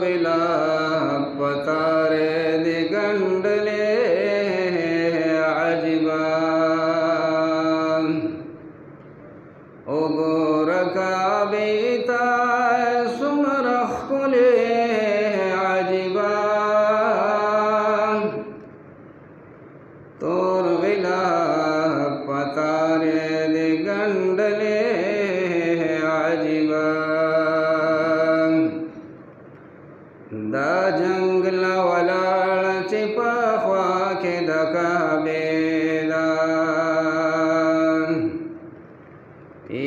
गिला पतारे दिगंडले अजबा ओ गोरखा बीता सुमरखले अजबा तोर गिला पतारे दिगंडले अजबा दा जंगल वलाल चिपा ख्वा के दका बेदान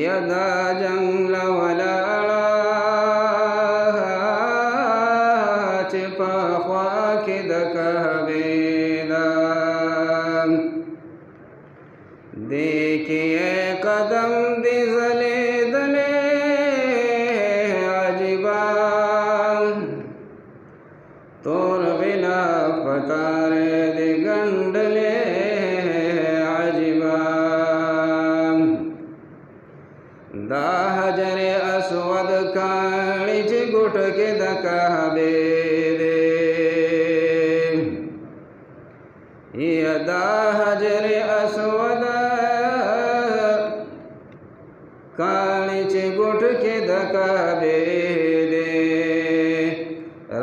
यदा जंगल वलाल चिपा ख्वा के दका बेदान देखिए कदम दिजले दले अजबा तोर गिला पतारे दिगंडले अजबा दा हजरे अस्वद कालिज गुट के दका बेदे यदा हजरे अस्वद कालिज गुट के दका बेदे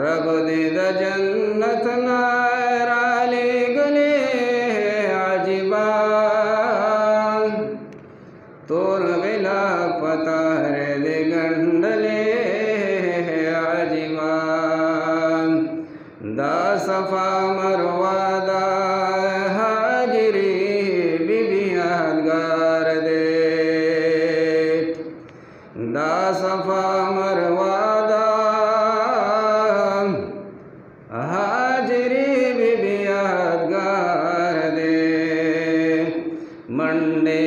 रब दे द जन्नत नाराले गले अजबा तोर गिला पतारे दिगंडले अजबा दा सफा मरवा दा हाजरी बीबी यादगार दे दा सफा मरवा दा हाजरी बीबी यादगार दे मंडे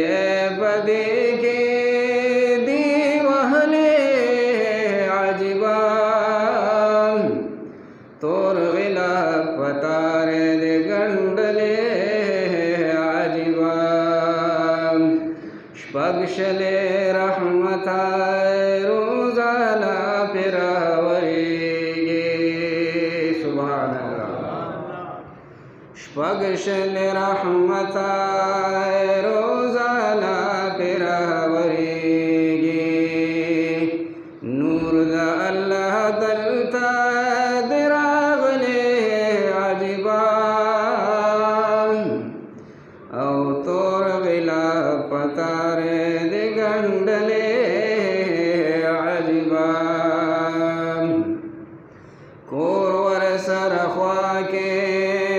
बदी के दीवाले अजबा तोर गिला पतारे दिगंडले अजबा पगशले रहमता रोजाना पिरावरी सुभान अल्लाह पगशल रहमता रोजाना पिरावरी नूर दा अल्लाह दलता दिरागले अजबा औ तोर गिला पतारे दिगंडले अजबा कोरवर सरख्वा के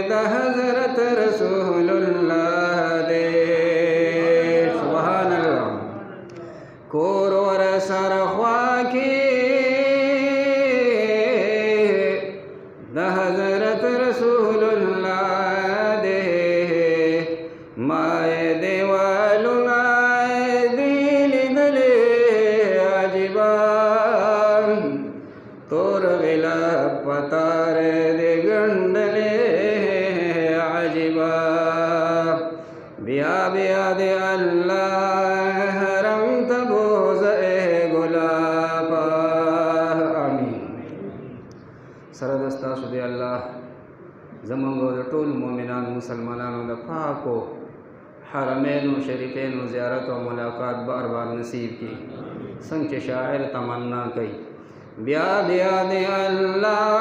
द हजरत रसूलुल्लाह दे सुभान अल्लाह कोरवर सरख्वा के द हजरत रसूलुल्लाह दे माए देवालुना दिल दले अजबा तोर गिला पतारे दिगंडले अजबा बिया बिया दे अल्लाह हरम तबोज ए गुलाबा आमीन सरदस्ता सुदे अल्लाह जमंगो द टोल मोमिनान मुसलमानानो द पाको हरमैन शरीफैन ज़ियारत और मुलाकात बार बार नसीब की संग शायर तमन्ना कई ब्या ब्या दे अल्लाह